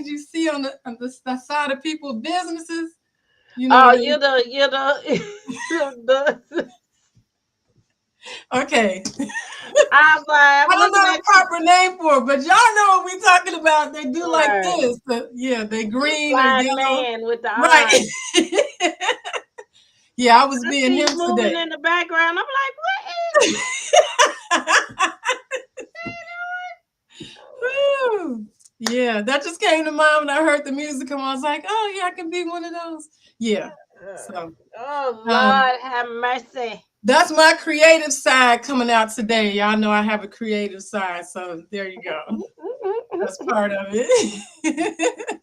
things you see on the side of people's businesses. You know, Oh, they the okay. I'm like, I'm I don't looking know the at you. proper name for it, but y'all know what we're talking about. They do like Right. this. Yeah, they The green or blind yellow. man with the Right. eye. Yeah, I was I being see him him moving today. in the background. I'm like, what is Woo. Yeah, that just came to mind when I heard the music come on. I was like, oh yeah, I can be one of those. Yeah. So oh um Lord have mercy. that's my creative side coming out today. Y'all know I have a creative side, so there you go. That's part of it.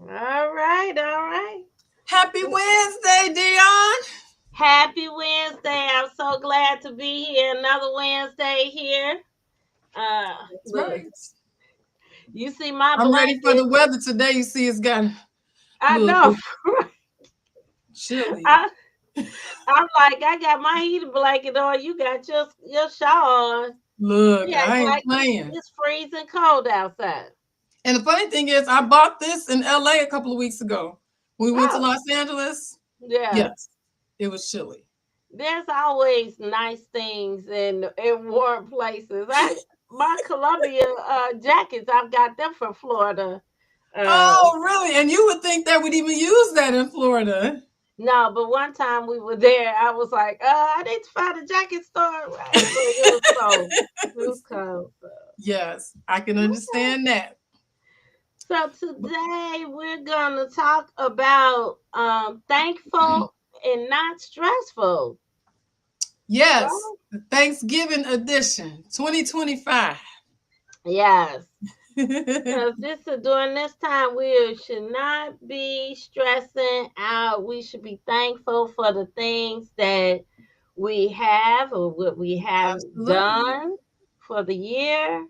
All right, all right. Happy Wednesday, Dion. Happy Wednesday. I'm so glad to be here. Another Wednesday here. That's Look, right. you see my I'm ready for the blanket. weather today. You see, it's got a I little know. bit chilly. I, I'm like, I got my heating blanket on. You got your shawl on. Look, We act I ain't like playing. it's freezing cold outside. And the funny thing is, I bought this in LA a couple of weeks ago. We went to Oh, Los Angeles. yeah. Yes, it was chilly. There's always nice things in warm places. My Columbia jackets, I've got them from Florida. Uh, Oh, really? And you would think that would even use that in Florida. no, but one time we were there, I was like, I need to find a jacket store, right? But it was cold. It was cold. Yes, I can Okay. understand that. So today we're gonna talk about thankful and not stressful. Yes, Right? the Thanksgiving edition, 2025. Yes. Because during this time, we should not be stressing out. We should be thankful for the things that we have or what we have Absolutely. done for the year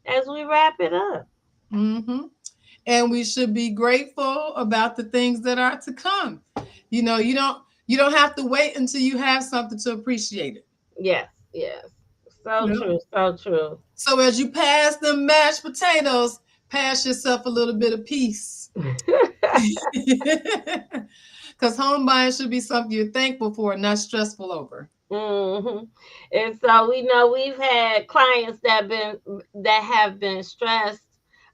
as we wrap it up. hmm And we should be grateful about the things that are to come. You don't have to wait until you have something to appreciate it. Yes, yes. So You know? true, so true. So as you pass the mashed potatoes, pass yourself a little bit of peace. Because home buying should be something you're thankful for, not stressful over. hmm And so we know we've had clients that have been stressed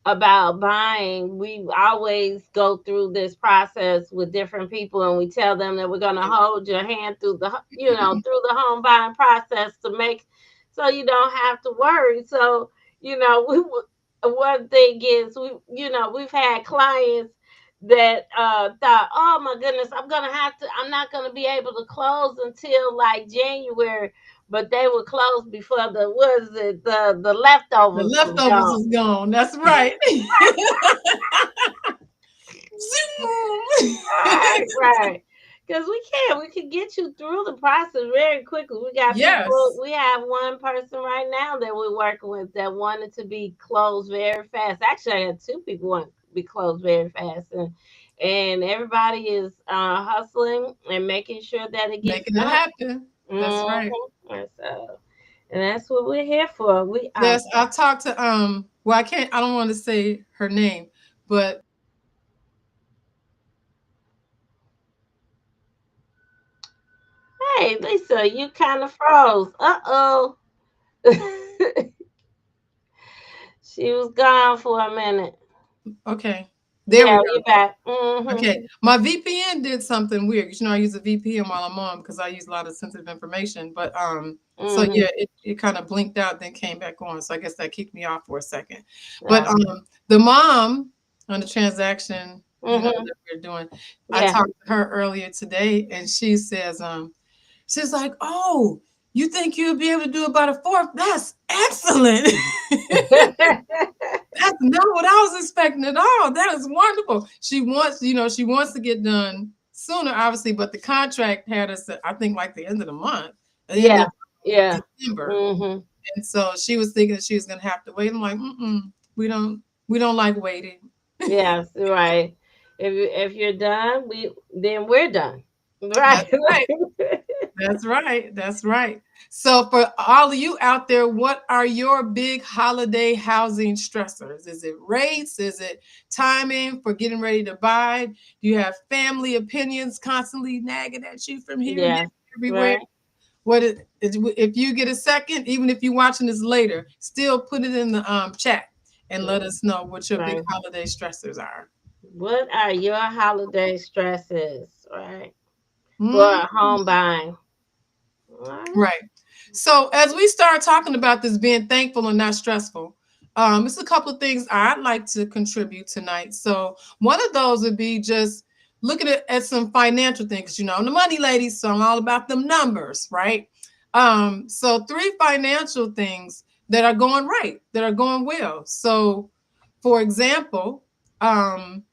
about buying. We always go through this process with different people, and we tell them that we're going to hold your hand through through the home buying process to make so you don't have to worry. So one thing is we've had clients that thought, oh my goodness, I'm not gonna be able to close until like January, but they were closed before the The leftovers was leftovers gone. is gone. That's right. Right, right. Because we can get you through the process very quickly. Yes. We have one person right now that we're working with that wanted to be closed very fast. Actually, I had two people want to be closed very fast, and everybody is hustling and making sure that it gets Making it done. happen. That's right. And that's what we're here for. We Yes, I talked to well, I don't want to say her name, but Hey, Lisa, you kind of froze. Uh-oh. She was gone for a minute. okay. There we Yeah, go. you're back. Okay. My VPN did something weird. I use a VPN while I'm on because I use a lot of sensitive information. But so Mm-hmm. yeah, it kind of blinked out, then came back on. So I guess that kicked me off for a second. But Okay. the mom on the transaction, Mm-hmm. that we're doing, I Yeah. talked to her earlier today, and she says, she's like, "Oh, you think you'll be able to do about a fourth? That's excellent." That's not what I was expecting at all. That is wonderful. She wants to get done sooner, obviously, but the contract had us at, I think, like the end of the month, at the end Yeah. of Yeah. December. Mm-hmm. And so she was thinking that she was gonna have to wait. I'm like, we don't like waiting. Yes, right. If you're done, we're done. Right. That's right. That's right. That's right. So for all of you out there, what are your big holiday housing stressors? Is it rates? Is it timing for getting ready to buy? Do you have family opinions constantly nagging at you from here, there, Yeah. everywhere? Right. If you get a second, even if you're watching this later, still put it in the chat and let us know what your big Right. holiday stressors are. What are your holiday stresses, right? For Mhm. a home buying. All right. Right. So as we start talking about this being thankful and not stressful, it's a couple of things I'd like to contribute tonight. So one of those would be just looking at some financial things. You know, I'm the money lady, so I'm all about them numbers, right? So three financial things that are going right, that are going well. So, for example, um,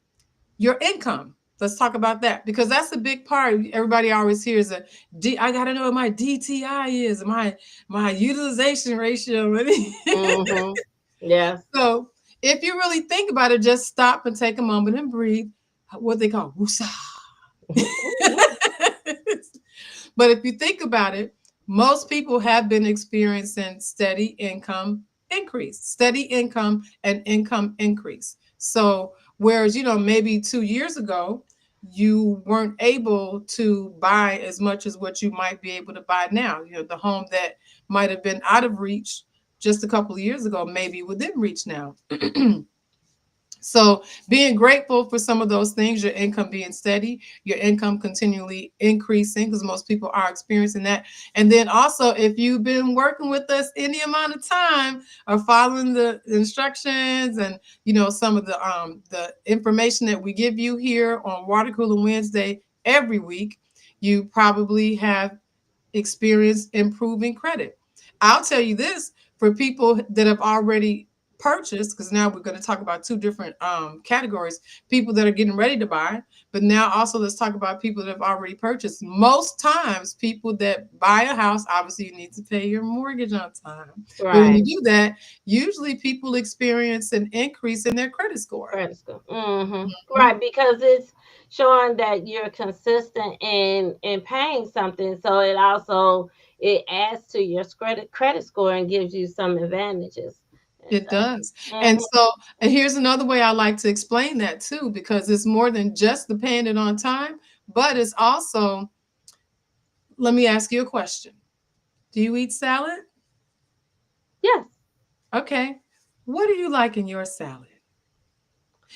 your income. Let's talk about that because that's a big part. Everybody always hears that I got to know what my DTI is, my utilization ratio. Mm-hmm. Yes. So if you really think about it, just stop and take a moment and breathe. What they call woosah. But if you think about it, most people have been experiencing steady income and income increase. So, whereas, maybe 2 years ago, you weren't able to buy as much as what you might be able to buy now. The home that might have been out of reach just a couple of years ago, maybe within reach now. So being grateful for some of those things, your income being steady, your income continually increasing, because most people are experiencing that. And then also, if you've been working with us any amount of time or following the instructions and some of the information that we give you here on Water Cooler Wednesday every week, you probably have experience improving credit. I'll tell you this for people that have already purchased, because now we're going to talk about two different categories: people that are getting ready to buy, but now also let's talk about people that have already purchased. Most times, people that buy a house, obviously, you need to pay your mortgage on time. But when Right. you do that, usually people experience an increase in their credit score. Credit score. Mm-hmm. Mhm. Right, because it's showing that you're consistent in paying something, so it adds to your credit score and gives you some advantages. And It so, does. And mhm. so, and here's another way I like to explain that too, because it's more than just the paying it on time, but it's also, let me ask you a question. Do you eat salad? Yes. Okay. What do you like in your salad?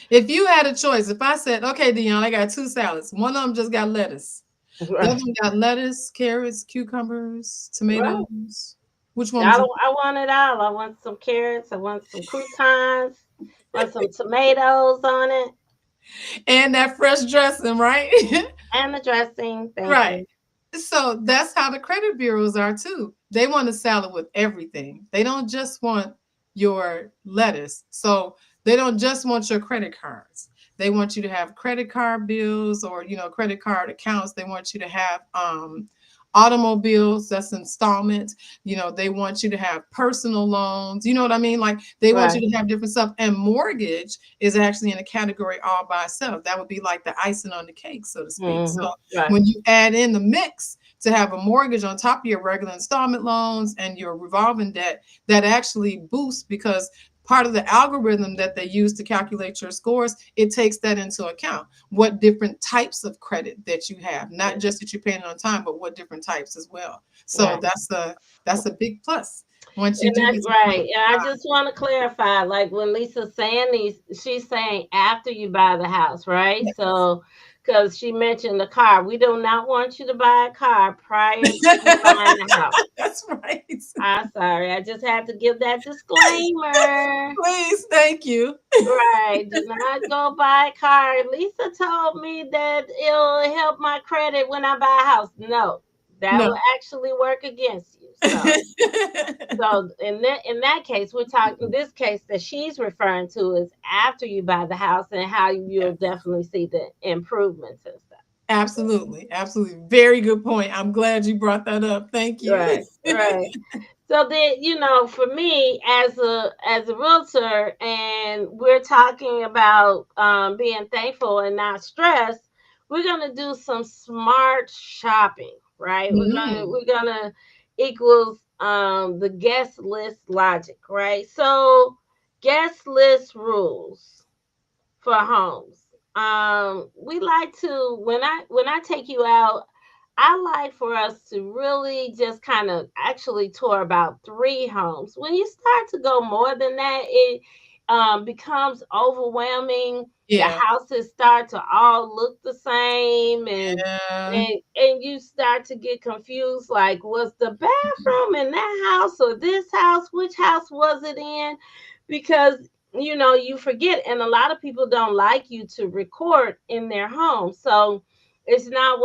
If you had a choice, if I said, okay, Dion, I got two salads. One of them just got lettuce. The other Right. one got lettuce, carrots, cucumbers, Right. tomatoes. Which one would you? I want it all. I want some carrots. I want some croutons. I want some tomatoes on it And that fresh dressing, right? and the dressing. Thank Right. you. So that's how the credit bureaus are too. They want a salad with everything. They don't just want your lettuce. So they don't just want your credit cards. They want you to have credit card bills or credit card accounts. They want you to have automobiles, that's installments. They want you to have personal loans. You know what I mean? Like they want you Right. to have different stuff. And mortgage is actually in a category all by itself. That would be like the icing on the cake, so to speak. So Mm-hmm. Right. when you add in the mix to have a mortgage on top of your regular installment loans and your revolving debt, that actually boosts because part of the algorithm that they use to calculate your scores, it takes that into account. What different types of credit that you have, not just that you're paying on time, but what different types as well. So Right. that's a big plus once you And do that's get to the point. right. And I just want to clarify, like when Lisa's saying these, she's saying after you buy the house, right? Yes. So, because she mentioned the car, we do not want you to buy a car prior to you buying the house. That's right. I'm sorry. I just had to give that disclaimer. Please, thank you. Right. Do not go buy a car. Lisa told me that it'll help my credit when I buy a house. No, that No. will actually work against you. So in that case, we're talking this case that she's referring to is after you buy the house and how you'll Yes. definitely see the improvements and stuff. Absolutely. Absolutely. Very good point. I'm glad you brought that up. Thank you. Right, right. So then, for me as a realtor, and we're talking about being thankful and not stressed, we're gonna do some smart shopping, right? Mm. We're gonna equals the guest list logic, right? So guest list rules for homes. We like to when I take you out, I like for us to really just kind of actually tour about three homes. When you start to go more than that, it becomes overwhelming. The Yeah. houses start to all look the same, and Yeah. and you start to get confused. Like, was the bathroom in that house or this house? Which house was it in? Because you forget, and a lot of people don't like you to record in their home, so it's not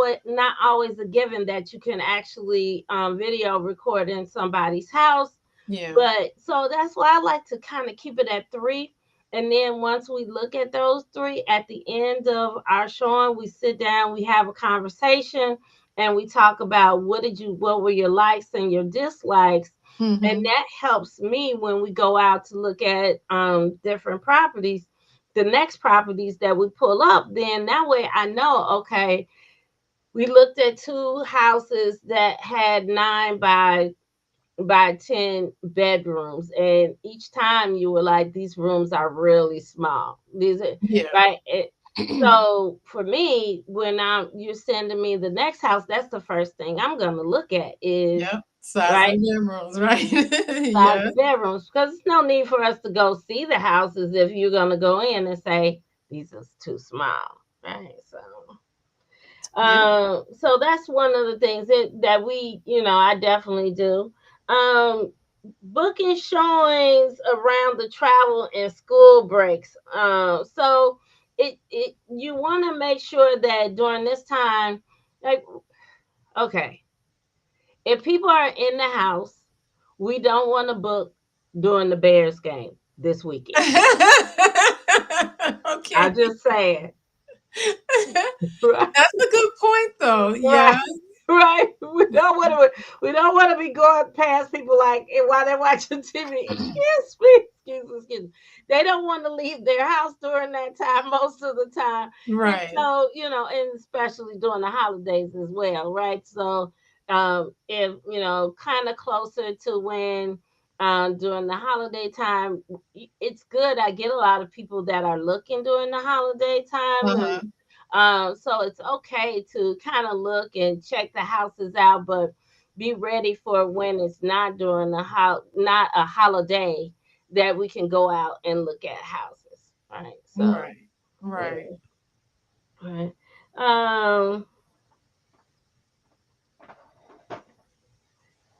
always a given that you can actually video record in somebody's house. Yeah. But so that's why I like to kind of keep it at three. And then once we look at those three, at the end of our showing, we sit down, we have a conversation, and we talk about what were your likes and your dislikes. And Mm-hmm. that helps me when we go out to look at different properties, the next properties that we pull up. Then that way I know, okay, we looked at two houses that had 9 by 10 bedrooms, and each time you were like, these rooms are really small, these are Yeah. right. So for me, when you're sending me the next house, that's the first thing I'm going to look at is Yep. Size of right, the bedrooms, right? size Yeah. of bedrooms, because there's no need for us to go see the houses if you're going to go in and say these are too small, right? Yeah. So that's one of the things that I definitely do. Um, Booking showings around the travel and school breaks. So it you want to make sure that during this time, like, okay, if people are in the house, we don't want to book during the Bears game this weekend. Okay. I'm just saying, right? That's a good point, though. Right. Yeah. Right. We don't want to be going past people like while they're watching TV. Excuse me, excuse me. They don't want to leave their house during that time most of the time. And Right. so, and especially during the holidays as well, right? So if kind of closer to when during the holiday time, it's good. I get a lot of people that are looking during the holiday times, Uh-huh. and so it's okay to kind of look and check the houses out, but be ready for when it's not during not a holiday, that we can go out and look at houses. Right. So Right. yeah. Right. Right. Um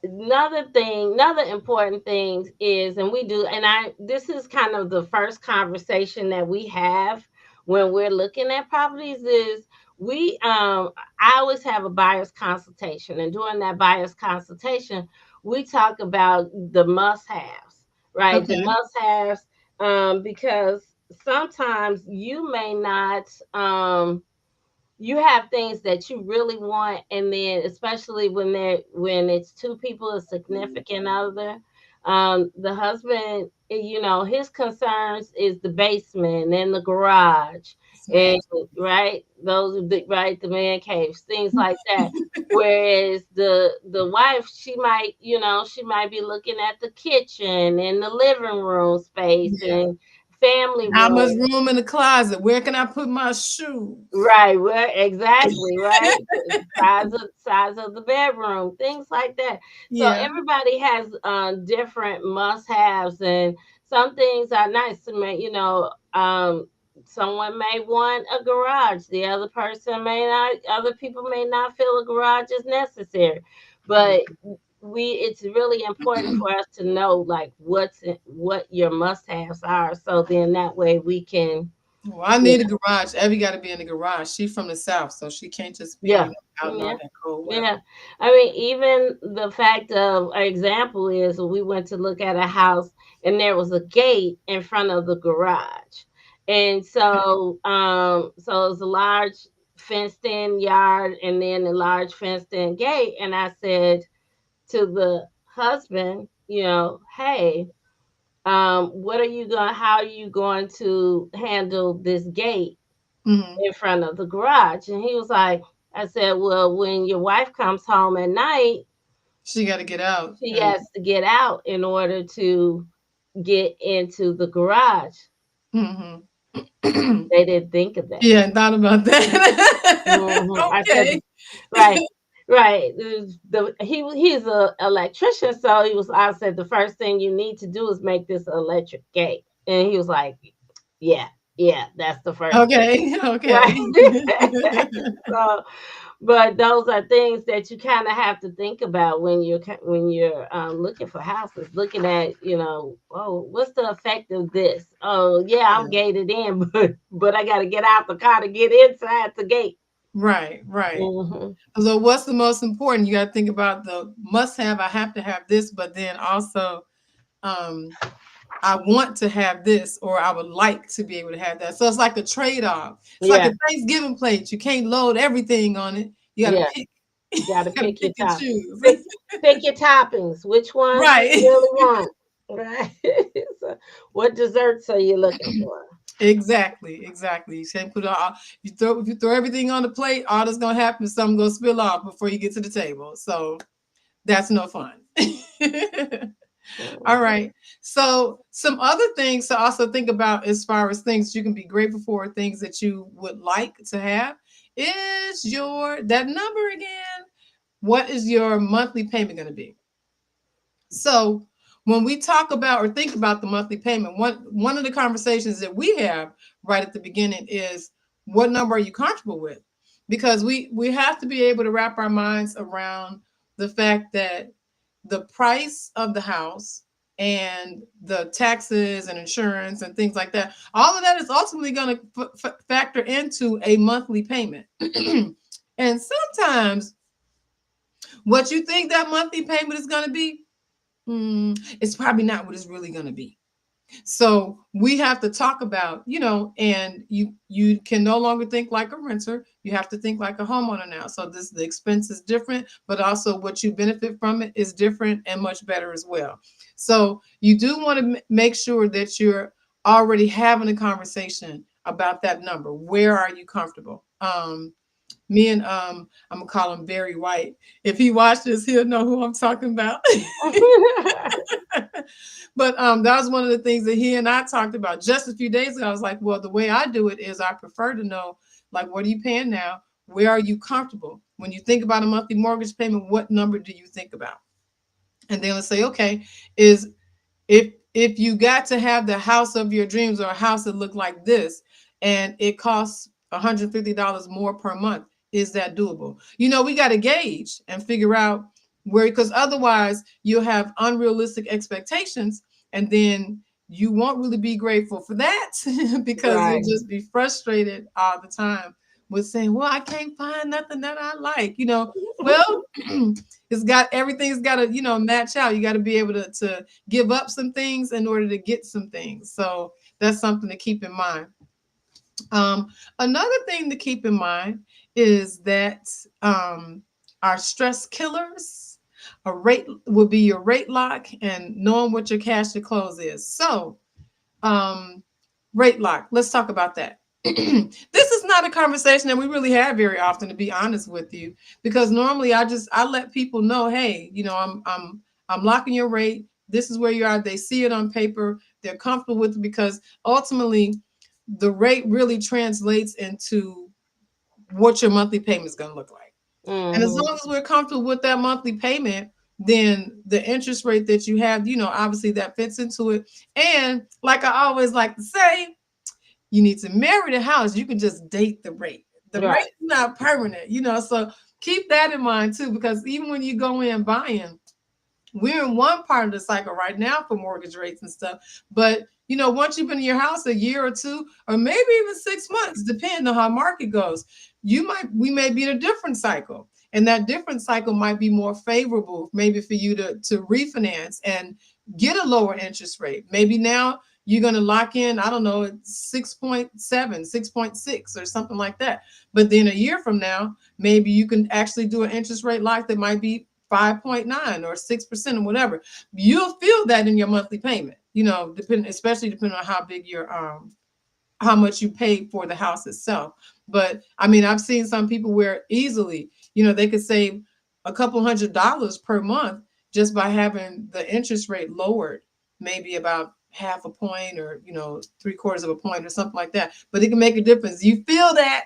another important thing is, and we do, and this is kind of the first conversation that we have when we're looking at properties, is we I always have a buyer's consultation, and during that buyer's consultation we talk about the must-haves, right? The Okay. must-haves, because sometimes you may not you have things that you really want, and then especially when it's two people, a significant other, the husband, his concerns is the basement and the garage, It's man. and right, those are the man caves, things like that. Whereas the wife, she might be looking at the kitchen and the living room space Yeah. and family How much room. room in the closet? Where can I put my shoes? Right, well, exactly, right. Size of the bedroom, things like that. So Yeah. everybody has different must-haves, and some things are nice to make. Someone may want a garage, the other person may not. Other people may not feel a garage is necessary, but it's really important for us to know like what your must-haves are, so then that way we can. Well, I need a garage. Evie got to be in the garage. She's from the South, so she can't just be, Yeah. out in all Yeah. that cold weather. Yeah. I mean, even the fact of an example is we went to look at a house, and there was a gate in front of the garage. And so it was a large fenced in yard and then a large fenced in gate. And I said to the husband, hey, how are you going to handle this gate Hmm. in front of the garage? And he was like, I said, well, when your wife comes home at night, She got to get out. she And has to get out in order to get into the garage. hmm They didn't think of that. yeah, and thought about that. I said, Okay. right, right. He's a electrician, so he was. I said the first thing you need to do is make this electric gate, and he was like, yeah, yeah, that's the first thing. Okay. Right. Okay. So, but those are things that you kind of have to think about when you're looking for houses, looking at, oh, what's the effect of this? Oh, yeah, I'm Yeah. gated in, but I got to get out the car to get inside the gate. Right. Right. Hmm. So what's the most important? You got to think about the must have. I have to have this, but then also, um, I want to have this, or I would like to be able to have that. So it's like a trade off. It's like Yeah, a Thanksgiving plate. You can't load everything on it. You got to yeah. pick. You got to You got to pick your pick and top, choose. pick pick your toppings. Which ones do you Right. really want? Right. So, what desserts are you looking for? Exactly. Exactly. You can't put all. If you throw everything on the plate, all that's gonna happen is something gonna spill off before you get to the table. So that's no fun. All Mhm. right. So some other things to also think about as far as things you can be grateful for, things that you would like to have, is your that number again. What is your monthly payment going to be? So when we talk about or think about the monthly payment, one of the conversations that we have right at the beginning is what number are you comfortable with? Because we have to be able to wrap our minds around the fact that the price of the house and the taxes and insurance and things like that, all of that is ultimately going to factor into a monthly payment. And sometimes what you think that monthly payment is going to be, it's probably not what it's really going to be. So we have to talk about, and you can no longer think like a renter. You have to think like a homeowner now. So the expense is different, but also what you benefit from it is different and much better as well. So you do want to make sure that you're already having a conversation about that number. Where are you comfortable? Me and I'm gonna call him Barry White. If he watched this, he'll know who I'm talking about. But that was one of the things that he and I talked about just a few days ago. I was like, well, the way I do it is I prefer to know, like, what are you paying now? Where are you comfortable? When you think about a monthly mortgage payment, what number do you think about? And then let's say, okay, is if you got to have the house of your dreams or a house that looked like this and it costs $150 more per month, is that doable? We got to gauge and figure out where, because otherwise you'll have unrealistic expectations and then you won't really be grateful for that because you'll Right. just be frustrated all the time with saying, well, I can't find nothing that I like. Well, everything's got to, match out. You got to be able to give up some things in order to get some things. So that's something to keep in mind. Another thing to keep in mind is that our stress killers, a rate will be your rate lock and knowing what your cash to close is. So um, rate lock, let's talk about that. This is not a conversation that we really have very often, to be honest with you, because normally I let people know, hey, I'm locking your rate. This is where you are. They see it on paper. They're comfortable with it because ultimately the rate really translates into what your monthly payment is going to look like. And as Hmm. long as we're comfortable with that monthly payment, then the interest rate that you have, obviously that fits into it. And like I always like to say, you need to marry the house. You can just date the rate. The rate Right. is not permanent, so keep that in mind too, because even when you go in buying, we're in one part of the cycle right now for mortgage rates and stuff. But once you've been in your house a year or two, or maybe even 6 months, depending on how market goes, we may be in a different cycle. And that different cycle might be more favorable, maybe for you to refinance and get a lower interest rate. Maybe now you're going to lock in, I don't know, 6.7, 6.6, or something like that. But then a year from now, maybe you can actually do an interest rate lock that might be 5.9 or 6% or whatever. You'll feel that in your monthly payment, especially depending on how big how much you paid for the house itself. But I mean, I've seen some people where easily, they could save a couple $100 per month just by having the interest rate lowered, maybe about half a point or, three-quarters of a point or something like that. But it can make a difference. You feel that,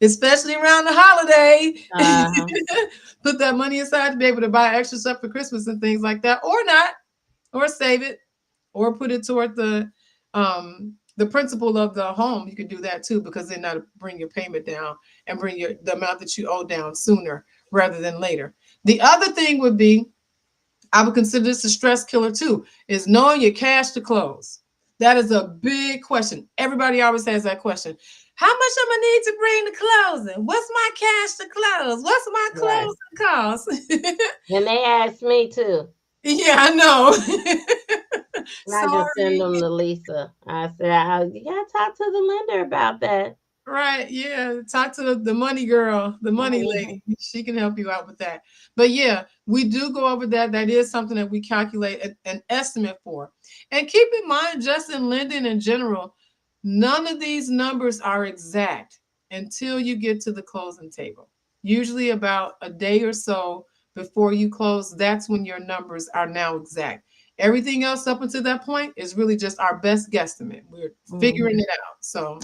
especially around the holiday. Uh-huh. Put that money aside to be able to buy extra stuff for Christmas and things like that, or not, or save it, or put it toward the principal of the home. You could do that too, because then that'll bring your payment down and bring the amount that you owe down sooner rather than later. The other thing would be, I would consider this a stress killer too, is knowing your cash to close. That is a big question. Everybody always has that question. How much am I need to bring to closing? What's my cash to close? What's my Right. closing cost? And they asked me too. Yeah, I know. And I just send Sorry. them to Lisa. I said, you gotta talk to the lender about that. Right. Yeah. Talk to the money girl, the money Mhm. lady. She can help you out with that. But yeah, we do go over that. That is something that we calculate an estimate for. And keep in mind, just in lending in general, none of these numbers are exact until you get to the closing table. Usually about a day or so before you close, that's when your numbers are now exact. Everything else up until that point is really just our best guesstimate. We're figuring Mhm. it out. So,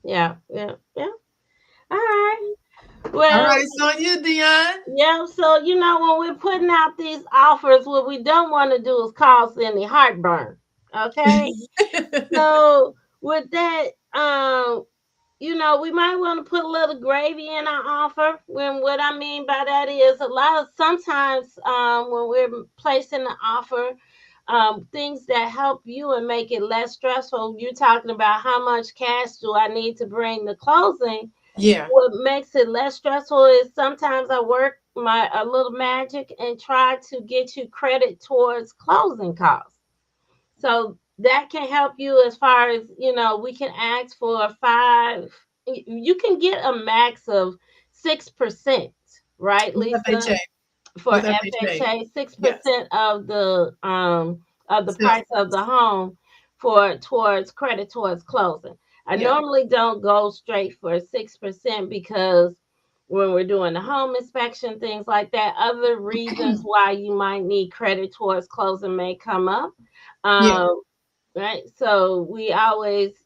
Yeah, yeah, yeah. All right. all Well, right, it's on you, Dion. yeah, so when we're putting out these offers, what we don't want to do is cause any heartburn. Okay? So with that, we might want to put a little gravy in our offer. When what I mean by that is sometimes when we're placing an offer, things that help you and make it less stressful. You're talking about how much cash do I need to bring to closing. Yeah, What makes it less stressful is sometimes I work my a little magic and try to get you credit towards closing costs. So that can help you as far as, we can ask for you can get a max of 6%, right, with Lisa? FHA. For With FHA. FHA, six Yes. percent of the Sales price of price. the home for towards credit towards closing. I Yeah. normally don't go straight for 6% because when we're doing the home inspection, things like that, other reasons why you might need credit towards closing may come up. Yeah. Um, right. So we always,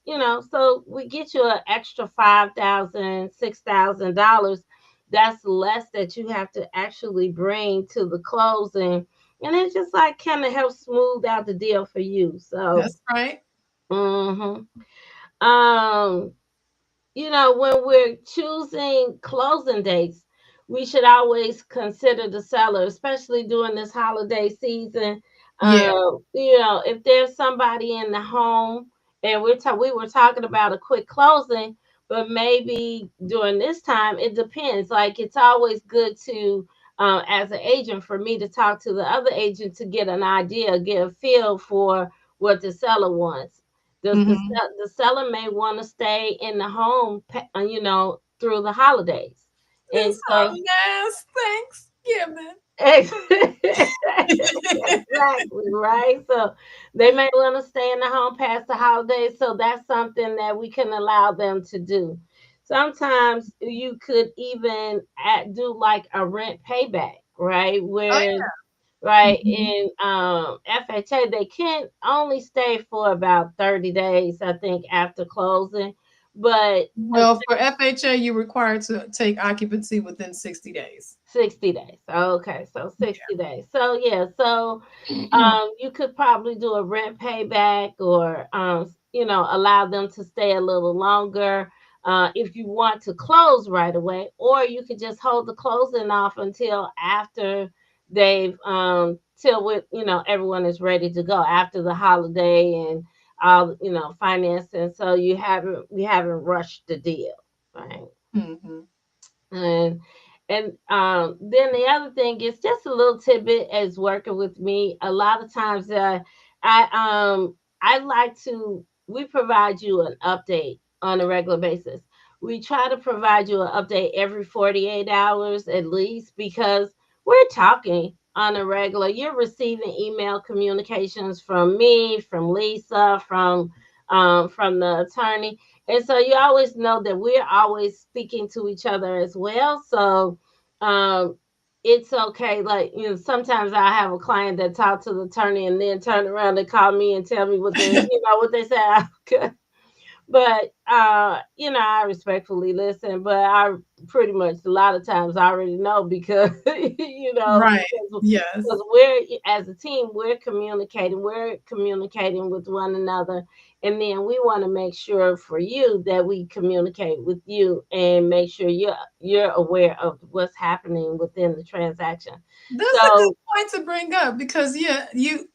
so we get you an extra $5,000, $6,000. That's less that you have to actually bring to the closing. And it just like kind of helps smooth out the deal for you. So, That's right. hmm um, when we're choosing closing dates, we should always consider the seller, especially during this holiday season. Yeah. If there's somebody in the home and we were talking about a quick closing, but maybe during this time, it depends. Like it's always good to, as an agent, for me to talk to the other agent to get an idea, get a feel for what the seller wants. Hmm. The seller may want to stay in the home, through the holidays, and This so holidays Thanksgiving. exactly right. So they may want to stay in the home past the holidays. So that's something that we can allow them to do. Sometimes you could even do like a rent payback, right? Oh Where yeah. right Mhm. in FHA they can only stay for about 30 days, I think, after closing. But Well, for FHA, you're required to take occupancy within 60 days. 60 days. Okay, so 60 days. So yeah, so Yeah. you could probably do a rent payback or allow them to stay a little longer if you want to close right away, or you could just hold the closing off until after they've till with everyone is ready to go after the holiday and all financing, so we haven't rushed the deal, right? Hmm. And then the other thing is just a little tidbit as working with me. A lot of times, I like to we provide you an update on a regular basis. We try to provide you an update every 48 hours at least because we're talking on a regular. You're receiving email communications from me, from Lisa, from the attorney, And so you always know that we're always speaking to each other as well. So um, it's okay. Like, sometimes I have a client that talk to the attorney and then turn around and call me and tell me what what they said. But I respectfully listen, but I pretty much a lot of times I already know because Right. because Yes. we're as a team, we're communicating with one another, and then we want to make sure for you that we communicate with you and make sure you're aware of what's happening within the transaction. That's a good So point to bring up because yeah,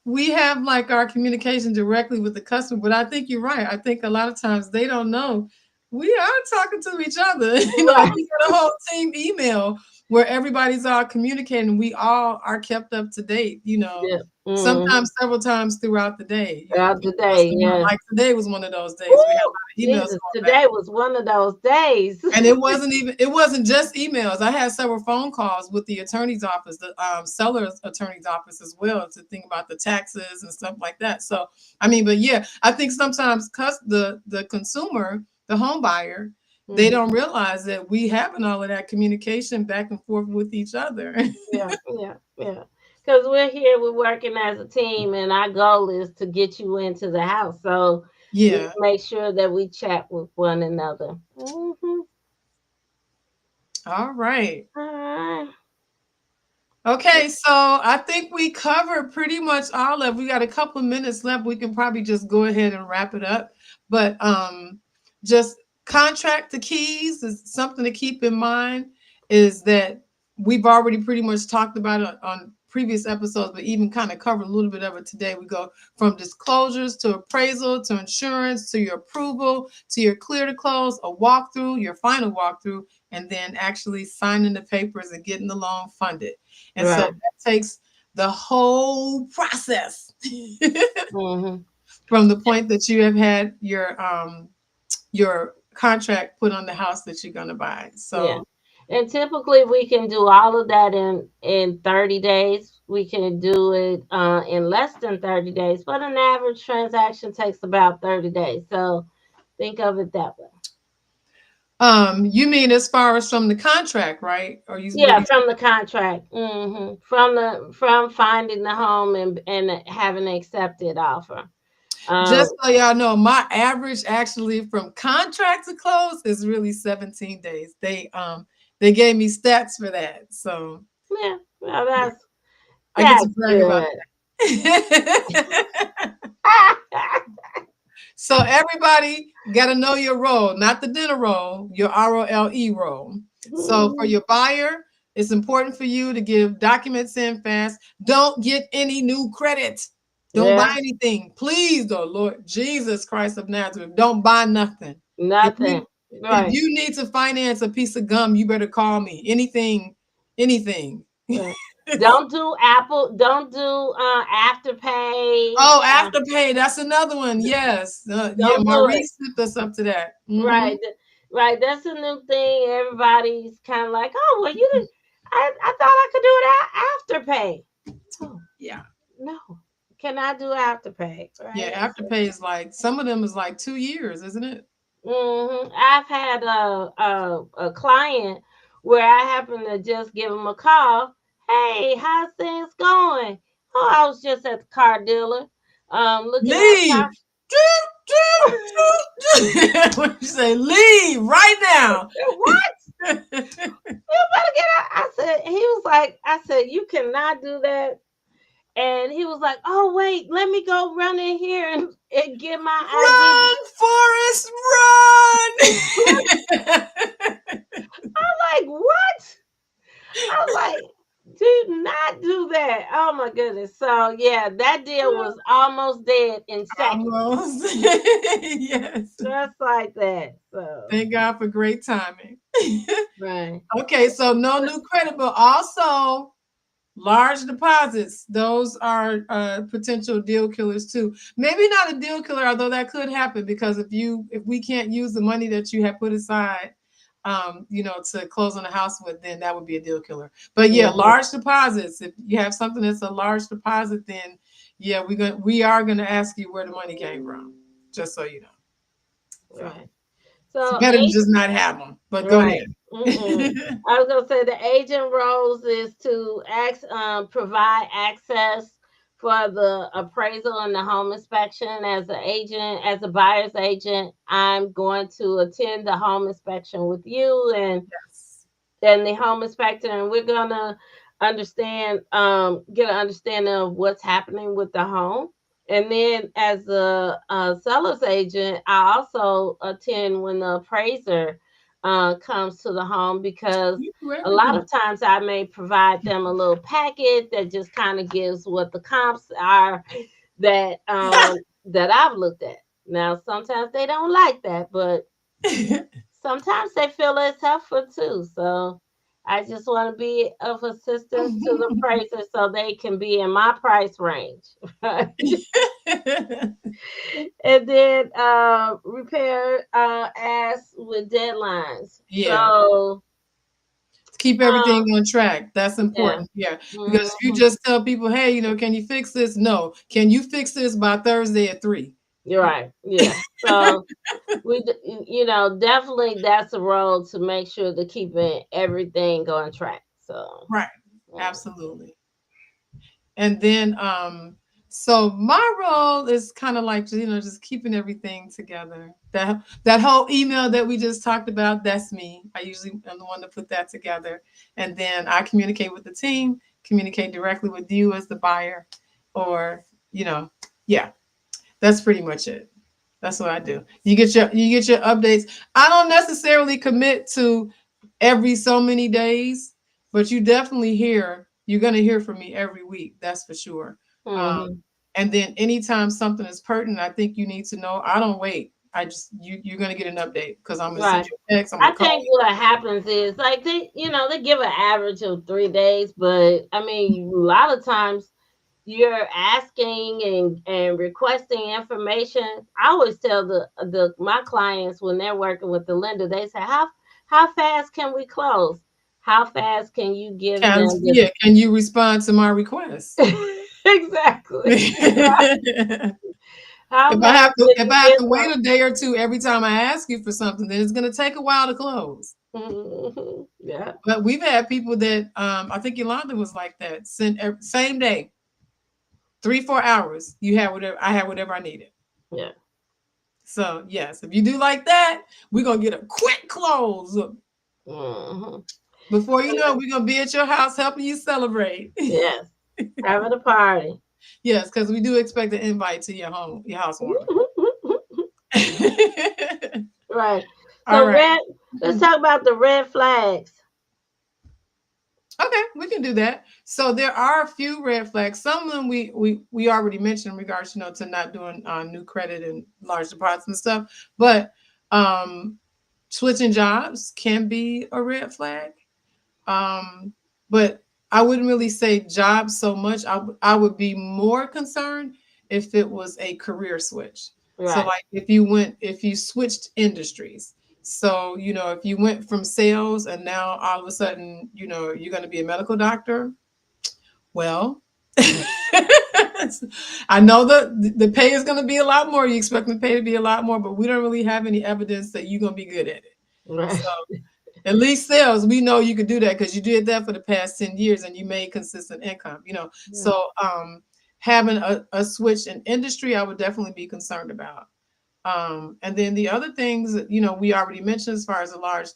we have like our communication directly with the customer, but I think you're right. I think a lot of times they don't know we are talking to each other. right, We got a whole team email where everybody's all communicating. We all are kept up to date. yeah, Sometimes several times throughout the day. throughout You the know, day, customer, yeah. like today was one of those days. We had Woo! a lot of emails Jesus, going back. today was one of those days. And it wasn't just emails. I had several phone calls with the attorney's office, the seller's attorney's office as well, to think about the taxes and stuff like that. So I mean, but yeah, I think sometimes the consumer, the home buyer, they Mhm. don't realize that we having all of that communication back and forth with each other. Yeah, yeah, yeah. Because we're here, we're working as a team, and our goal is to get you into the house. So we Yeah. make sure that we chat with one another. All right. All right. Okay, so I think we covered pretty much all of. We got a couple of minutes left. We can probably just go ahead and wrap it up. But just contract the keys is something to keep in mind. Is that we've already pretty much talked about it on previous episodes, but even kind of covered a little bit of it today. We go from disclosures to appraisal to insurance to your approval to your clear to close, a walkthrough, your final walkthrough, and then actually signing the papers and getting the loan funded. And so Right. that takes the whole process Mm-hmm. from the point that you have had your contract put on the house that you're going to buy. Yeah. So And typically we can do all of that in 30 days. We can do it in less than 30 days, but an average transaction takes about 30 days. So think of it that way. you mean as far as from the contract, right? Or you what Yeah, do you from the contract. From finding the home and having an accepted offer. Um, just so y'all know, my average actually from contract to close is really 17 days. They gave me stats for that. So yeah, well, yeah, that's I get to that's brag about good. that. So everybody got to know your role, not the dinner role, your ROLE role. So for your buyer, it's important for you to give documents in fast. Don't get any new credit. Don't buy Yeah, anything. Please, though, Lord Jesus Christ of Nazareth, don't buy nothing. If you nothing. if Right. you need to finance a piece of gum, you better call me. Anything, anything. Right. Don't do Apple. Don't do Afterpay. Oh, Afterpay, that's another one. Yes. Yeah, Don't do it. Maurice slipped us up to that. Right. Right. That's a new thing. Everybody's kind of like, oh, well, you didn't. I thought I could do it Afterpay. Oh, Yeah. no. Can I do Afterpay? Yeah, Right. Afterpay is like some of them is like 2 years, isn't it? I've had a client where I happened to just give him a call. Hey, how's things going? Oh, I was just at the car dealer, looking at Leave. Doot, doot, doot, doot. What you say? Leave right now. what? You better get out. I said, I said, you cannot do that. And he was like, oh, wait, let me go run in here and get my ID. Run, Forrest, run. I'm like, what? I'm like, do not do that. Oh my goodness. So yeah, that deal was almost dead in seconds. Almost. Yes. Just like that. So Thank God for great timing. right. Okay, so no new credit, but also large deposits. Those are potential deal killers too. Maybe not a deal killer, although that could happen because if we can't use the money that you have put aside, to close on the house with, then that would be a deal killer. But yeah, Mhm. large deposits. If you have something that's a large deposit, then yeah, we are gonna ask you where the money came from, just so you know. So Right. It's So better to just not have them. But go right. ahead. Mm-mm. I was gonna say the agent roles is to provide access for the appraisal and the home inspection. As an agent, as a buyer's agent, I'm going to attend the home inspection with you Yes. and the home inspector, and we're gonna get an understanding of what's happening with the home. And then, as a seller's agent, I also attend when the appraiser comes to the home because You do a lot everything. of times I may provide them a little packet that just kind of gives what the comps are that that I've looked at. Now, sometimes they don't like that, but sometimes they feel it's helpful too. So I just want to be of assistance to the prices so they can be in my price range. Right? And then repair as with deadlines. Yeah. So Keep uh, everything on track. That's yeah. important. Yeah. Because if you Mhm. just tell people, hey, can you fix this? No. Can you fix this by Thursday at 3? You're right. Yeah. So definitely that's a role to make sure to keeping everything on track. So Right. mm, Absolutely. And then so my role is kind of like just keeping everything together. That whole email that we just talked about, that's me. I usually am the one to put that together. And then I communicate with the team, communicate directly with you as the buyer, or yeah, that's pretty much it. That's what I do. You get your updates. I don't necessarily commit to every so many days, but you're gonna hear from me every week. That's for sure. mhm. And then anytime something is pertinent, I think you need to know. I don't wait. I just you're gonna get an update because I'm gonna send Right. you a text. I'm I gonna call think what happens is like they give an average of 3 days, but I mean a lot of times you're asking and requesting information. I always tell the my clients when they're working with the lender, they say, how fast can we close? How fast can you you. give them Yeah, can you respond to my request? exactly. if How I fast have to can if you I have get to wait a day or two every time I ask you for something, then it's gonna take a while to close. them? Yeah. But we've had people that I think Yolanda was like that. Sent same day, 3-4 hours. You had whatever I had whatever I needed. Yeah. So yes, if you do like that, we're gonna get a quick close. Hmm. Before you know it, we're gonna be at your house helping you celebrate. Yes. Having a party. Yes, because we do expect an invite to your home, your housewarming. Right. All So right. let's talk about the red flags. Okay, we can do that. So there are a few red flags. Some of them we already mentioned in regards, to not doing new credit and large deposits and stuff. But um, switching jobs can be a red flag. But I wouldn't really say jobs so much. I would be more concerned if it was a career switch. So Right. like if you switched industries. So, if you went from sales and now all of a sudden, you're going to be a medical doctor, well, I know the pay is going to be a lot more. You expect the pay to be a lot more, but we don't really have any evidence that you're going to be good at it. Right. So at least sales, we know you could do that because you did that for the past 10 years and you made consistent income. Yeah. So having a switch in industry, I would definitely be concerned about. And then the other things that, we already mentioned as far as the large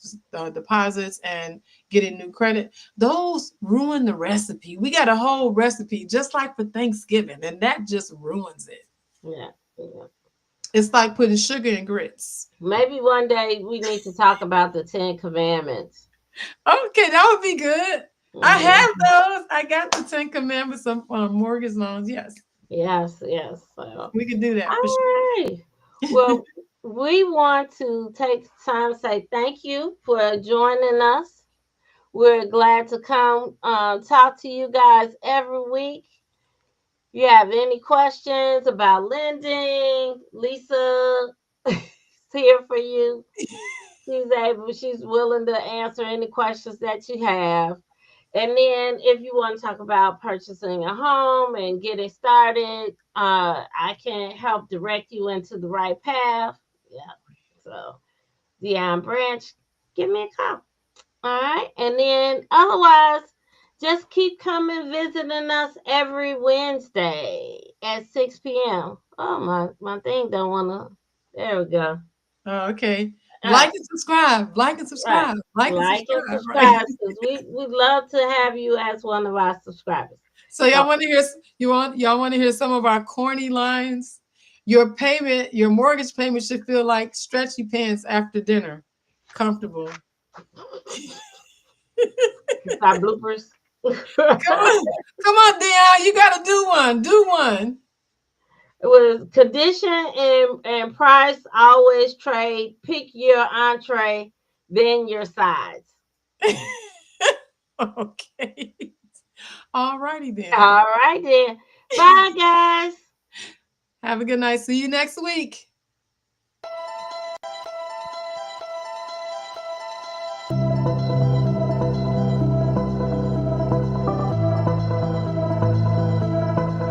deposits and getting new credit, those ruin the recipe. We got a whole recipe just like for Thanksgiving, and that just ruins it. Yeah. Yeah. It's like putting sugar in grits. Maybe one day we need to talk about the Ten Commandments. Okay, that would be good. I have Mhm. those. I got the 10 Commandments of mortgage loans. Yes, Yes, yes. So, all we could do that for right. sure. Well, we want to take time to say thank you for joining us. We're glad to come talk to you guys every week. If you have any questions about lending, Lisa is here for you. She's willing to answer any questions that you have. And then if you want to talk about purchasing a home and getting started, I can help direct you into the right path. Yeah. So Dione Branch, give me a call. All right. And then otherwise, just keep coming visiting us every Wednesday at 6 p.m. Oh, my thing don't want to. There we go. Oh, okay. All right. Like and subscribe. Like and Right. subscribe. Like and Like and subscribe. Right. subscribe because we'd love to have you as one of our subscribers. So So, y'all want to hear y'all want to hear some of our corny lines? Your mortgage payment should feel like stretchy pants after dinner. Comfortable. it's our bloopers. Come on. Come on, Dion. You gotta do one. Do one. With condition and price, always trade. Pick your entree, then your sides. Okay. All righty then. All right then. Bye, guys. Have a good night. See you next week.